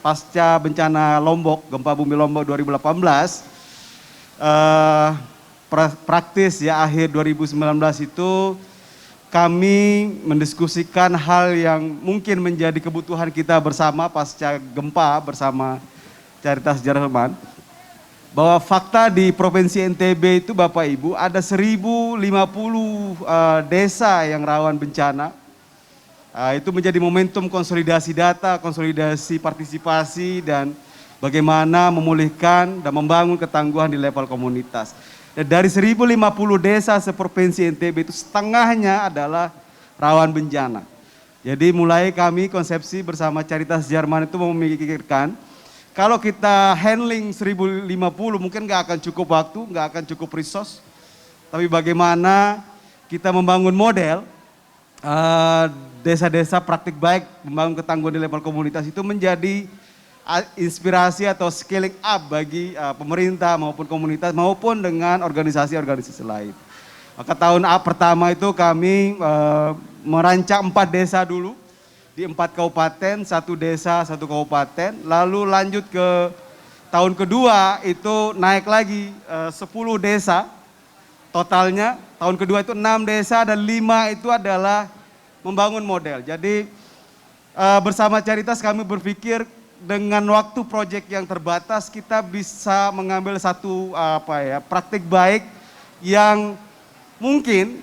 pasca bencana Lombok, gempa bumi Lombok 2018, praktis ya akhir 2019 itu kami mendiskusikan hal yang mungkin menjadi kebutuhan kita bersama pasca gempa bersama Caritas Sejarah Herman. Bahwa fakta di Provinsi NTB itu Bapak Ibu ada 1050 desa yang rawan bencana. Itu menjadi momentum konsolidasi data, konsolidasi partisipasi dan bagaimana memulihkan dan membangun ketangguhan di level komunitas. Dan dari 1050 desa seprovinsi NTB itu setengahnya adalah rawan bencana. Jadi mulai kami konsepsi bersama Caritas Jerman itu memikirkan kalau kita handling 1050 mungkin nggak akan cukup waktu, nggak akan cukup resource. Tapi bagaimana kita membangun model desa-desa praktik baik, membangun ketangguhan di level komunitas itu menjadi inspirasi atau scaling up bagi pemerintah maupun komunitas maupun dengan organisasi-organisasi lain. Maka tahun pertama itu kami merancang 4 desa dulu. Di 4 kabupaten, 1 desa, 1 kabupaten, lalu lanjut ke tahun kedua itu naik lagi 10 desa, totalnya tahun kedua itu 6 desa dan 5 itu adalah membangun model. Jadi bersama Caritas kami berpikir dengan waktu proyek yang terbatas kita bisa mengambil satu praktik baik yang mungkin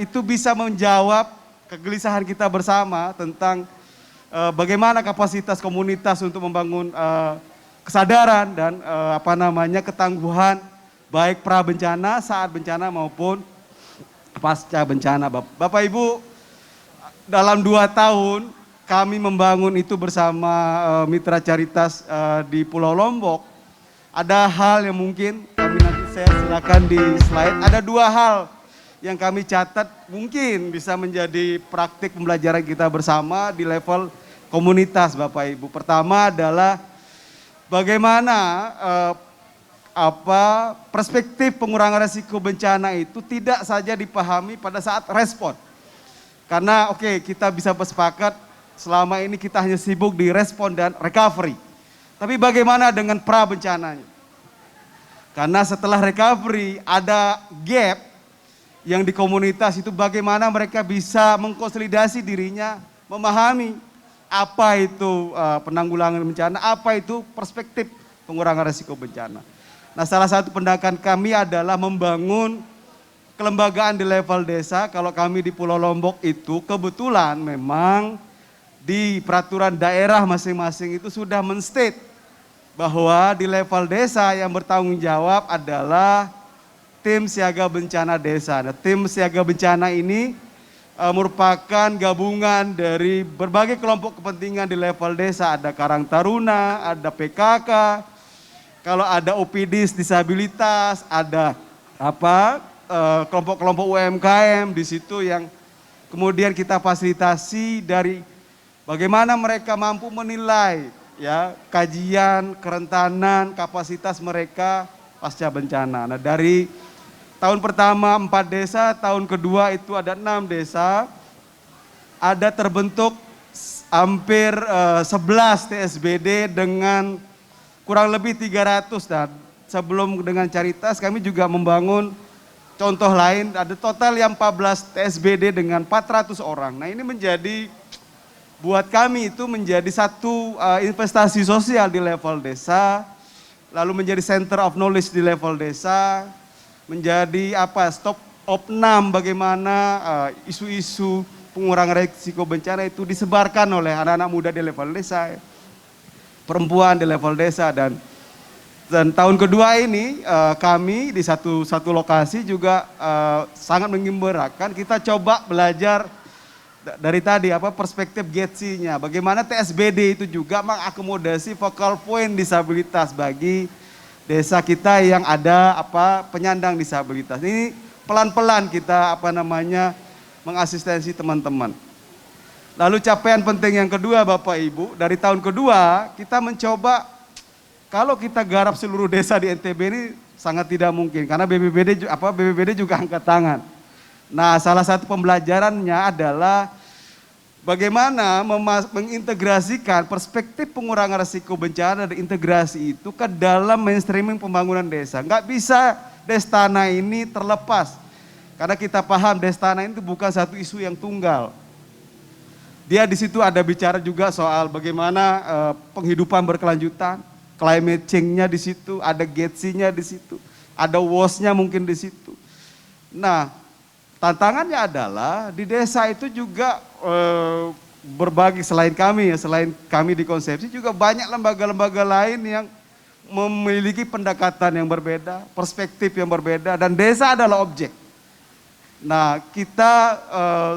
itu bisa menjawab kegelisahan kita bersama tentang bagaimana kapasitas komunitas untuk membangun kesadaran dan ketangguhan baik pra bencana, saat bencana maupun pasca bencana. Bapak Ibu, dalam 2 tahun kami membangun itu bersama mitra Caritas di Pulau Lombok. Ada hal yang mungkin saya silakan di slide. Ada 2 hal yang kami catat mungkin bisa menjadi praktik pembelajaran kita bersama di level komunitas Bapak Ibu. Pertama adalah bagaimana perspektif pengurangan risiko bencana itu tidak saja dipahami pada saat respon. Karena kita bisa bersepakat selama ini kita hanya sibuk di respon dan recovery. Tapi bagaimana dengan pra bencananya? Karena setelah recovery ada gap yang di komunitas itu bagaimana mereka bisa mengkonsolidasi dirinya, memahami apa itu penanggulangan bencana, apa itu perspektif pengurangan risiko bencana. Nah, salah satu pendekatan kami adalah membangun kelembagaan di level desa. Kalau kami di Pulau Lombok itu kebetulan memang di peraturan daerah masing-masing itu sudah menstate bahwa di level desa yang bertanggung jawab adalah tim siaga bencana desa. Nah, tim siaga bencana ini merupakan gabungan dari berbagai kelompok kepentingan di level desa. Ada Karang Taruna, ada PKK, kalau ada OPD disabilitas, ada kelompok-kelompok UMKM di situ yang kemudian kita fasilitasi dari bagaimana mereka mampu menilai ya kajian, kerentanan, kapasitas mereka pasca bencana. Nah, dari tahun pertama 4 desa, tahun kedua itu ada 6 desa, ada terbentuk hampir 11 TSBD dengan kurang lebih 300. Dan sebelum dengan Caritas kami juga membangun contoh lain, ada total yang 14 TSBD dengan 400 orang. Nah, ini menjadi buat kami itu menjadi satu investasi sosial di level desa, lalu menjadi center of knowledge di level desa, menjadi stop of NAM bagaimana isu-isu pengurangan risiko bencana itu disebarkan oleh anak-anak muda di level desa, perempuan di level desa. Dan tahun kedua ini kami di satu lokasi juga sangat menggembirakan. Kita coba belajar dari tadi perspektif GETSI-nya, bagaimana TSBD itu juga mengakomodasi focal point disabilitas bagi desa kita yang ada penyandang disabilitas. Ini pelan-pelan kita mengasistensi teman-teman. Lalu capaian penting yang kedua Bapak Ibu, dari tahun kedua kita mencoba kalau kita garap seluruh desa di NTB ini sangat tidak mungkin karena BPBD juga angkat tangan. Nah, salah satu pembelajarannya adalah bagaimana mengintegrasikan perspektif pengurangan risiko bencana dan integrasi itu ke dalam mainstreaming pembangunan desa. Nggak bisa Destana ini terlepas, karena kita paham Destana itu bukan satu isu yang tunggal. Dia di situ ada bicara juga soal bagaimana penghidupan berkelanjutan, climate change-nya di situ, ada GETSI-nya di situ, ada WOS-nya mungkin di situ. Nah, tantangannya adalah di desa itu juga berbagi, selain kami di konsepsi, juga banyak lembaga-lembaga lain yang memiliki pendekatan yang berbeda, perspektif yang berbeda, dan desa adalah objek. Nah, kita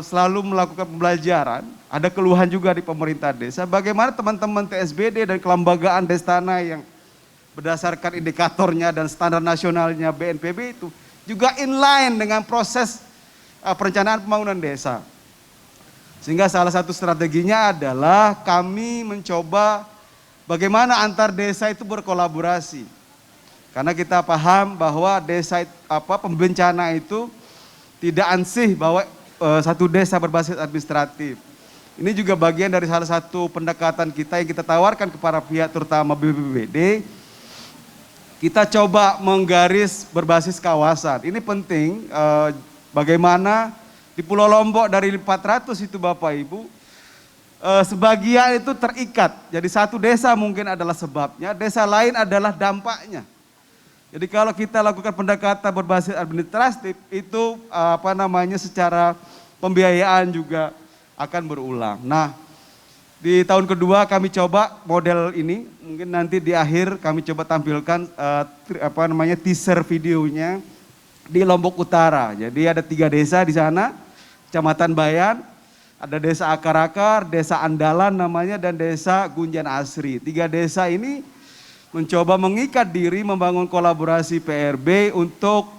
selalu melakukan pembelajaran, ada keluhan juga di pemerintah desa, bagaimana teman-teman TSBD dan kelembagaan Destana yang berdasarkan indikatornya dan standar nasionalnya BNPB itu juga inline dengan proses perencanaan pembangunan desa. Sehingga salah satu strateginya adalah kami mencoba bagaimana antar desa itu berkolaborasi. Karena kita paham bahwa desa pembencana itu tidak ansih bahwa satu desa berbasis administratif. Ini juga bagian dari salah satu pendekatan kita yang kita tawarkan kepada pihak terutama BPBD. Kita coba menggaris berbasis kawasan. Ini penting bagaimana di Pulau Lombok dari 400 itu Bapak Ibu, sebagian itu terikat. Jadi satu desa mungkin adalah sebabnya, desa lain adalah dampaknya. Jadi kalau kita lakukan pendekatan berbasis administratif itu secara pembiayaan juga akan berulang. Nah, di tahun kedua kami coba model ini, mungkin nanti di akhir kami coba tampilkan teaser videonya di Lombok Utara. Jadi ada 3 desa di sana, Kecamatan Bayan, ada desa Akar-Akar, desa Andalan namanya, dan desa Gunjan Asri. 3 desa ini mencoba mengikat diri, membangun kolaborasi PRB untuk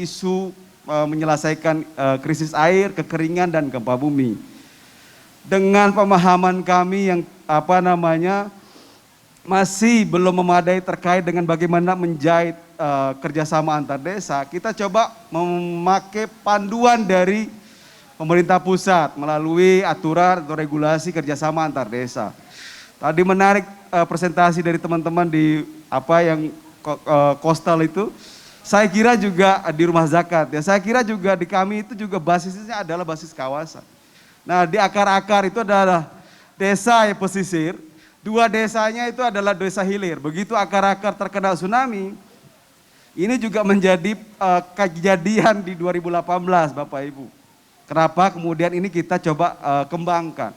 isu menyelesaikan krisis air, kekeringan, dan gempa bumi. Dengan pemahaman kami yang masih belum memadai terkait dengan bagaimana menjahit kerjasama antar desa, kita coba memakai panduan dari pemerintah pusat melalui aturan atau regulasi kerjasama antar desa. Tadi menarik presentasi dari teman-teman di yang coastal itu. Saya kira juga di rumah zakat ya. Saya kira juga di kami itu juga basisnya adalah basis kawasan. Nah, di Akar-Akar itu adalah desa yang pesisir. 2 desanya itu adalah desa hilir. Begitu Akar-Akar terkena tsunami, ini juga menjadi kejadian di 2018 Bapak Ibu. Kenapa kemudian ini kita coba kembangkan.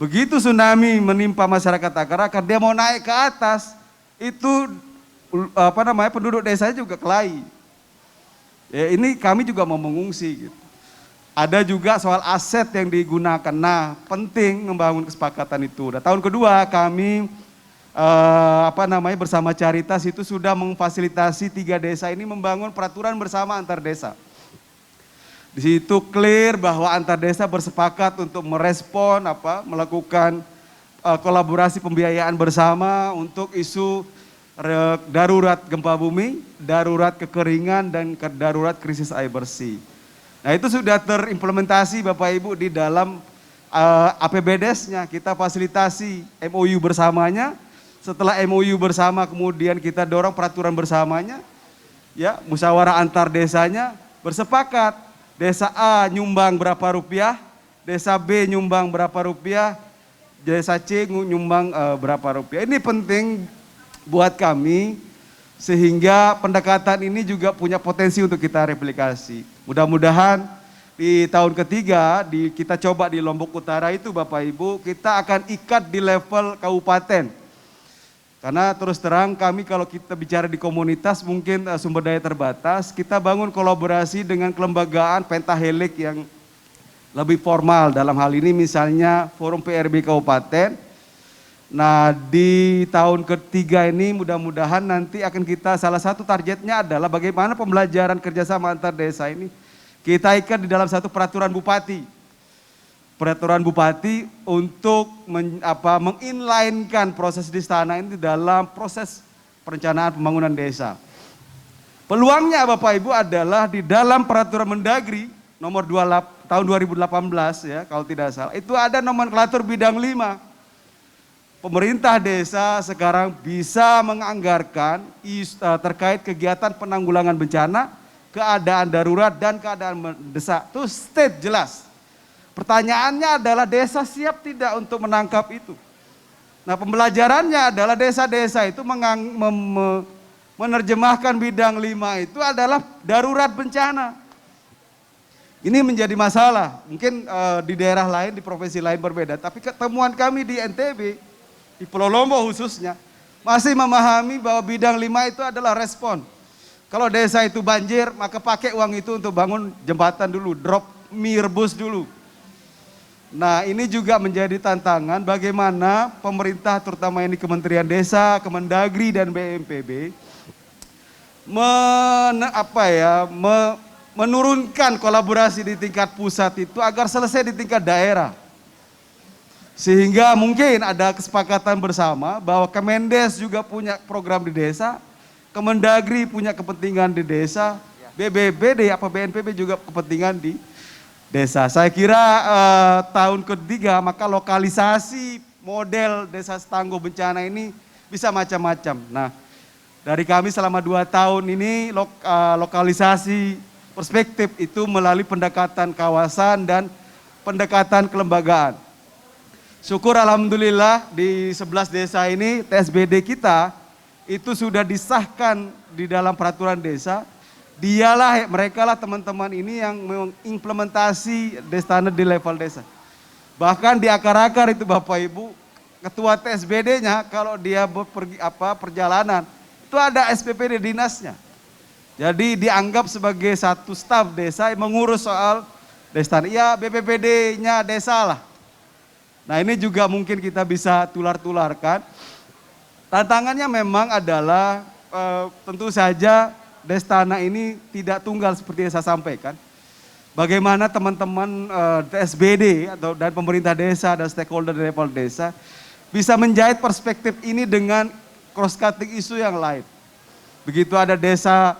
Begitu tsunami menimpa masyarakat Akar-Akar, dia mau naik ke atas, itu penduduk desanya juga kelahi. Ya, ini kami juga mau mengungsi gitu. Ada juga soal aset yang digunakan. Nah, penting membangun kesepakatan itu. Nah, tahun kedua kami bersama Caritas itu sudah memfasilitasi 3 desa ini membangun peraturan bersama antar desa. Di situ clear bahwa antar desa bersepakat untuk merespon melakukan kolaborasi pembiayaan bersama untuk isu darurat gempa bumi, darurat kekeringan, dan darurat krisis air bersih. Nah, itu sudah terimplementasi Bapak Ibu di dalam APBDes-nya. Kita fasilitasi MOU bersamanya. Setelah MOU bersama kemudian kita dorong peraturan bersamanya. Ya, musyawarah antar desanya bersepakat. Desa A nyumbang berapa rupiah, desa B nyumbang berapa rupiah, desa C nyumbang berapa rupiah. Ini penting buat kami sehingga pendekatan ini juga punya potensi untuk kita replikasi. Mudah-mudahan di tahun ketiga kita coba di Lombok Utara itu Bapak Ibu, kita akan ikat di level kabupaten. Karena terus terang kami kalau kita bicara di komunitas mungkin sumber daya terbatas, kita bangun kolaborasi dengan kelembagaan pentahelik yang lebih formal. Dalam hal ini misalnya Forum PRB Kabupaten. Nah, di tahun ketiga ini mudah-mudahan nanti akan kita, salah satu targetnya adalah bagaimana pembelajaran kerjasama antar desa ini kita ikat di dalam satu peraturan bupati. Peraturan bupati untuk menginlinekan proses di istana ini dalam proses perencanaan pembangunan desa. Peluangnya Bapak Ibu adalah di dalam peraturan Mendagri nomor tahun 2018 ya kalau tidak salah, itu ada nomenklatur bidang 5. Pemerintah desa sekarang bisa menganggarkan terkait kegiatan penanggulangan bencana, keadaan darurat dan keadaan mendesak. Itu state jelas. Pertanyaannya adalah desa siap tidak untuk menangkap itu? Nah, pembelajarannya adalah desa-desa itu menerjemahkan bidang 5 itu adalah darurat bencana. Ini menjadi masalah. Mungkin di daerah lain, di provinsi lain berbeda. Tapi ketemuan kami di NTB, di Pulau Lombok khususnya, masih memahami bahwa bidang 5 itu adalah respon. Kalau desa itu banjir, maka pakai uang itu untuk bangun jembatan dulu, drop mie rebus dulu. Nah, ini juga menjadi tantangan bagaimana pemerintah, terutama ini Kementerian Desa, Kemendagri dan BNPB menurunkan kolaborasi di tingkat pusat itu agar selesai di tingkat daerah. Sehingga mungkin ada kesepakatan bersama bahwa Kemendes juga punya program di desa, Kemendagri punya kepentingan di desa, BBBD apa BNPB juga kepentingan di desa. Saya kira tahun ketiga maka lokalisasi model desa tangguh bencana ini bisa macam-macam. Nah, dari kami selama 2 tahun ini lokalisasi perspektif itu melalui pendekatan kawasan dan pendekatan kelembagaan. Syukur alhamdulillah di 11 desa ini TSBD kita itu sudah disahkan di dalam peraturan desa. Dialah, mereka lah teman-teman ini yang mengimplementasi Destana di level desa. Bahkan di akar-akar itu Bapak Ibu, ketua TSBD-nya kalau dia perjalanan, itu ada SPPD dinasnya. Jadi dianggap sebagai satu staf desa yang mengurus soal Destana. Ya BPPD-nya desa lah. Nah, ini juga mungkin kita bisa tular-tularkan. Tantangannya memang adalah tentu saja Destana ini tidak tunggal seperti yang saya sampaikan. Bagaimana teman-teman TSBD dan pemerintah desa dan stakeholder di level desa bisa menjahit perspektif ini dengan cross-cutting isu yang lain. Begitu ada desa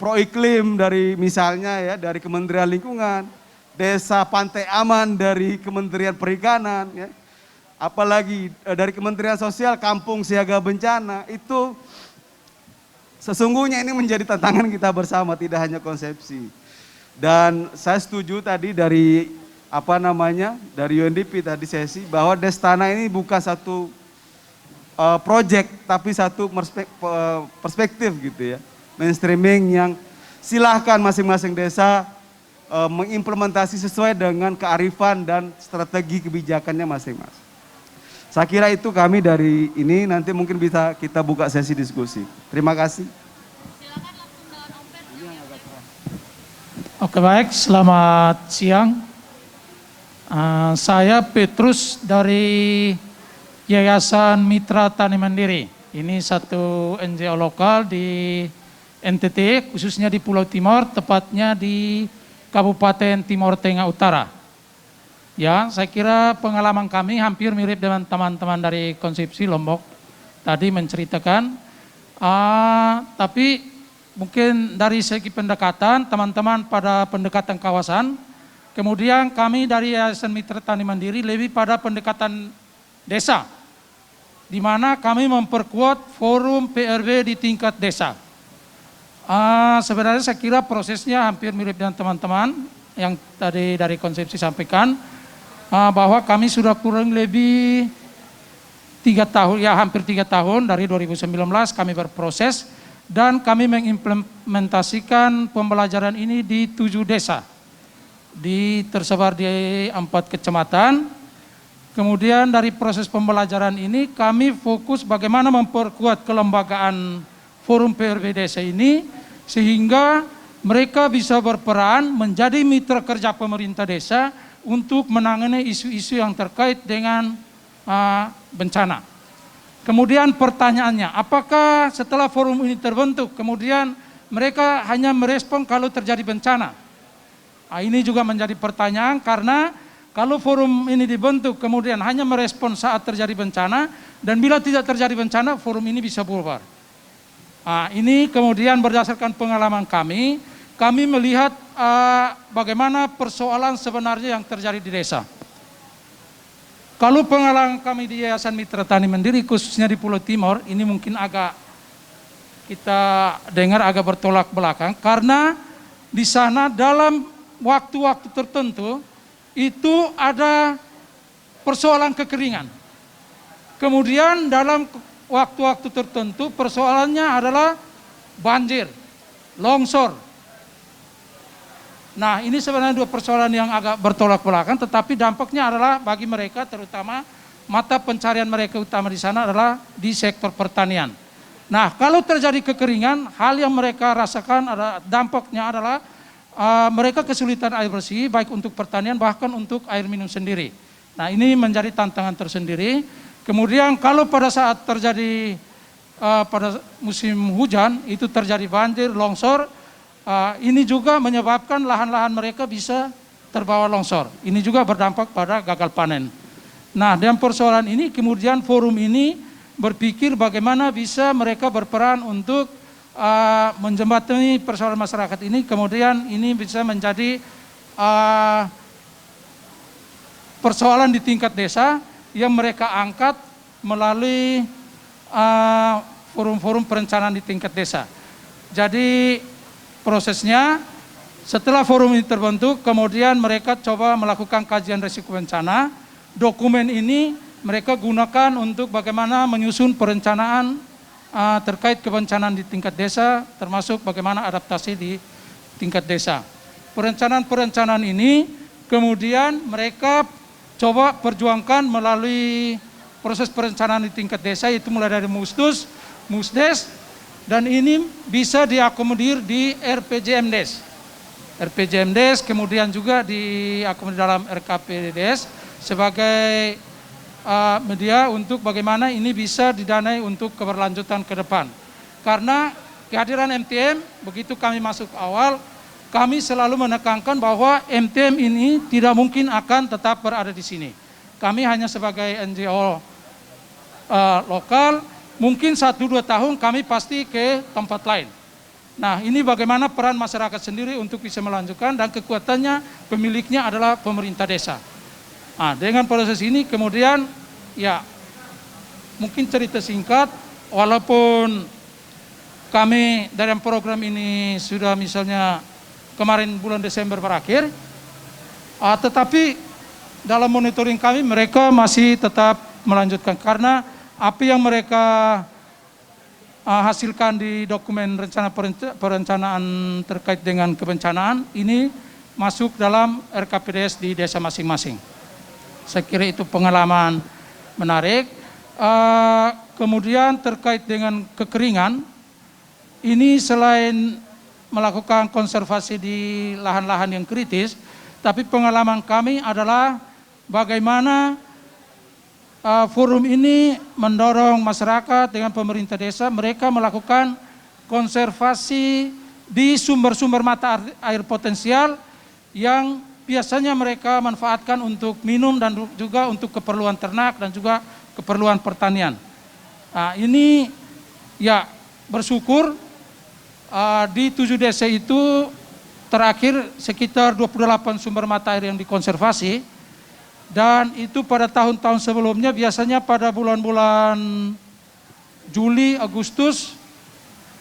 pro iklim dari misalnya ya dari Kementerian Lingkungan, desa pantai aman dari Kementerian Perikanan, ya. Apalagi dari Kementerian Sosial kampung siaga bencana itu. Sesungguhnya ini menjadi tantangan kita bersama, tidak hanya konsepsi. Dan saya setuju tadi dari dari UNDP tadi sesi bahwa Destana ini bukan satu project tapi satu perspektif gitu ya. Mainstreaming yang silahkan masing-masing desa mengimplementasi sesuai dengan kearifan dan strategi kebijakannya masing-masing. Saya kira itu kami dari ini, nanti mungkin bisa kita buka sesi diskusi. Terima kasih. Silakan langsung dengan Oke baik, selamat siang. Saya Petrus dari Yayasan Mitra Tani Mandiri. Ini satu NGO lokal di NTT, khususnya di Pulau Timor, tepatnya di Kabupaten Timor Tengah Utara. Ya, saya kira pengalaman kami hampir mirip dengan teman-teman dari Konsepsi Lombok tadi menceritakan. Tapi mungkin dari segi pendekatan, teman-teman pada pendekatan kawasan, kemudian kami dari Yayasan Mitra Tani Mandiri lebih pada pendekatan desa, di mana kami memperkuat forum PRW di tingkat desa. Sebenarnya saya kira prosesnya hampir mirip dengan teman-teman yang tadi dari Konsepsi sampaikan, bahwa kami sudah kurang lebih 3 tahun, ya hampir 3 tahun dari 2019 kami berproses dan kami mengimplementasikan pembelajaran ini di 7 desa, tersebar di 4 kecamatan. Kemudian dari proses pembelajaran ini kami fokus bagaimana memperkuat kelembagaan forum PRW desa ini sehingga mereka bisa berperan menjadi mitra kerja pemerintah desa untuk menangani isu-isu yang terkait dengan bencana. Kemudian pertanyaannya, apakah setelah forum ini terbentuk, kemudian mereka hanya merespon kalau terjadi bencana? Ini juga menjadi pertanyaan karena kalau forum ini dibentuk kemudian hanya merespon saat terjadi bencana dan bila tidak terjadi bencana forum ini bisa bubar. Ini kemudian berdasarkan pengalaman kami melihat bagaimana persoalan sebenarnya yang terjadi di desa. Kalau pengalaman kami di Yayasan Mitra Tani Mandiri, khususnya di Pulau Timur, ini mungkin agak kita dengar agak bertolak belakang, karena di sana dalam waktu-waktu tertentu itu ada persoalan kekeringan. Kemudian dalam waktu-waktu tertentu persoalannya adalah banjir, longsor. Nah, ini sebenarnya dua persoalan yang agak bertolak belakang, tetapi dampaknya adalah bagi mereka, terutama mata pencarian mereka utama di sana adalah di sektor pertanian. Nah, kalau terjadi kekeringan, hal yang mereka rasakan adalah dampaknya adalah mereka kesulitan air bersih, baik untuk pertanian bahkan untuk air minum sendiri. Nah, ini menjadi tantangan tersendiri. Kemudian kalau pada saat terjadi pada musim hujan, itu terjadi banjir, longsor, ini juga menyebabkan lahan-lahan mereka bisa terbawa longsor. Ini juga berdampak pada gagal panen. Nah, dengan persoalan ini kemudian forum ini berpikir bagaimana bisa mereka berperan untuk menjembatani persoalan masyarakat ini, kemudian ini bisa menjadi persoalan di tingkat desa yang mereka angkat melalui forum-forum perencanaan di tingkat desa. Jadi prosesnya setelah forum ini terbentuk, kemudian mereka coba melakukan kajian risiko bencana. Dokumen ini mereka gunakan untuk bagaimana menyusun perencanaan terkait kebencanaan di tingkat desa, termasuk bagaimana adaptasi di tingkat desa. Perencanaan-perencanaan ini kemudian mereka coba perjuangkan melalui proses perencanaan di tingkat desa, itu mulai dari Mustus, Musdes, dan ini bisa diakomodir di RPJMDes. RPJMDes kemudian juga diakomodir dalam RKPDes sebagai media untuk bagaimana ini bisa didanai untuk keberlanjutan ke depan. Karena kehadiran MTM, begitu kami masuk awal, kami selalu menekankan bahwa MTM ini tidak mungkin akan tetap berada di sini. Kami hanya sebagai NGO lokal, mungkin 1-2 tahun kami pasti ke tempat lain. Nah, ini bagaimana peran masyarakat sendiri untuk bisa melanjutkan, dan kekuatannya pemiliknya adalah pemerintah desa. Nah, dengan proses ini kemudian ya mungkin cerita singkat, walaupun kami dalam program ini sudah misalnya kemarin bulan Desember berakhir, tetapi dalam monitoring kami mereka masih tetap melanjutkan, karena apa yang mereka hasilkan di dokumen rencana perencanaan terkait dengan kebencanaan ini masuk dalam RKPDS di desa masing-masing. Saya kira itu pengalaman menarik. Kemudian terkait dengan kekeringan, ini selain melakukan konservasi di lahan-lahan yang kritis, tapi pengalaman kami adalah bagaimana forum ini mendorong masyarakat dengan pemerintah desa, mereka melakukan konservasi di sumber-sumber mata air potensial yang biasanya mereka manfaatkan untuk minum dan juga untuk keperluan ternak dan juga keperluan pertanian. Nah, ini ya bersyukur di 7 desa itu terakhir sekitar 28 sumber mata air yang dikonservasi, dan itu pada tahun-tahun sebelumnya biasanya pada bulan-bulan Juli, Agustus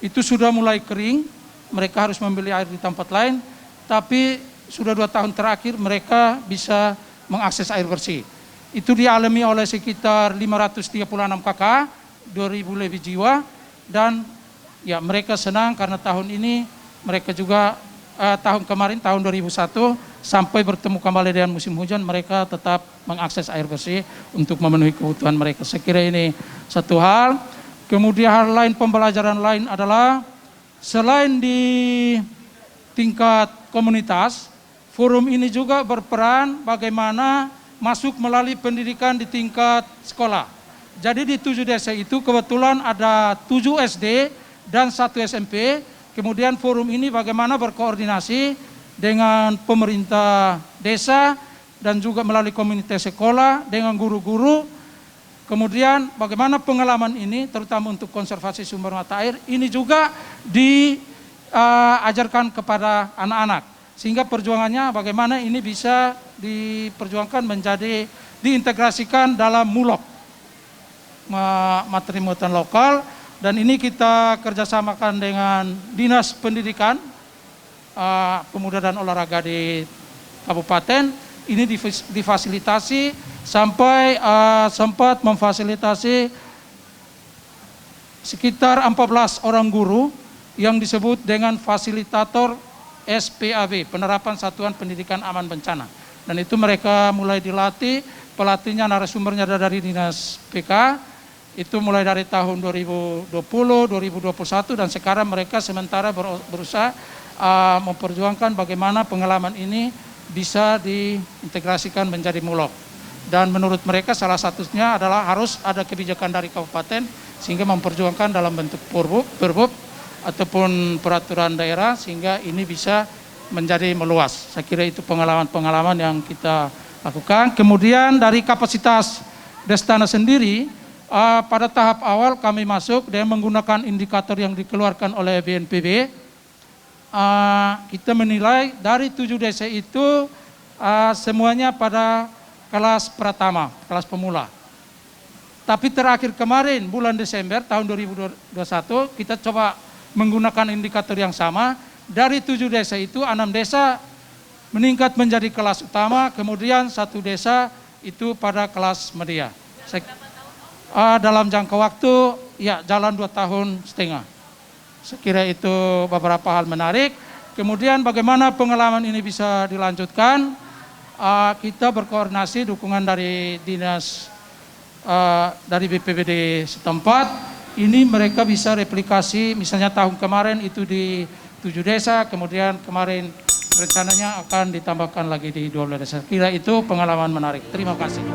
itu sudah mulai kering, mereka harus membeli air di tempat lain, tapi sudah 2 tahun terakhir mereka bisa mengakses air bersih. Itu dialami oleh sekitar 536 KK, 2000 lebih jiwa, dan ya mereka senang karena tahun ini mereka juga tahun kemarin tahun 2001 sampai bertemu kembali dengan musim hujan, mereka tetap mengakses air bersih untuk memenuhi kebutuhan mereka. Saya kira ini satu hal. Kemudian hal lain, pembelajaran lain adalah selain di tingkat komunitas, forum ini juga berperan bagaimana masuk melalui pendidikan di tingkat sekolah. Jadi di 7 desa itu kebetulan ada 7 SD dan 1 SMP. Kemudian forum ini bagaimana berkoordinasi dengan pemerintah desa dan juga melalui komunitas sekolah dengan guru-guru. Kemudian bagaimana pengalaman ini terutama untuk konservasi sumber mata air ini juga diajarkan kepada anak-anak. sehingga perjuangannya bagaimana ini bisa diperjuangkan menjadi diintegrasikan dalam MULOK, materi muatan lokal, dan ini kita kerjasamakan dengan Dinas Pendidikan, Pemuda dan Olahraga di Kabupaten. Ini difasilitasi sampai sempat memfasilitasi sekitar 14 orang guru yang disebut dengan fasilitator SPAB, Penerapan Satuan Pendidikan Aman Bencana. Dan itu mereka mulai dilatih, pelatihnya narasumbernya dari Dinas PK, itu mulai dari tahun 2020, 2021, dan sekarang mereka sementara berusaha memperjuangkan bagaimana pengalaman ini bisa diintegrasikan menjadi MULOK. Dan menurut mereka salah satunya adalah harus ada kebijakan dari kabupaten sehingga memperjuangkan dalam bentuk perbub ataupun peraturan daerah sehingga ini bisa menjadi meluas. Saya kira itu pengalaman-pengalaman yang kita lakukan. Kemudian dari kapasitas Destana sendiri, pada tahap awal kami masuk dengan menggunakan indikator yang dikeluarkan oleh BNPB. Kita menilai dari 7 desa itu semuanya pada kelas pertama, kelas pemula. Tapi terakhir kemarin bulan Desember tahun 2021 kita coba menggunakan indikator yang sama. Dari 7 desa itu 6 desa meningkat menjadi kelas utama, kemudian 1 desa itu pada kelas media. Dalam jangka waktu ya jalan 2,5 tahun. Saya kira itu beberapa hal menarik. Kemudian bagaimana pengalaman ini bisa dilanjutkan? Kita berkoordinasi dukungan dari dinas dari BPBD setempat. Ini mereka bisa replikasi, misalnya tahun kemarin itu di 7 desa, kemudian kemarin rencananya akan ditambahkan lagi di 12 desa. Kira itu pengalaman menarik. Terima kasih.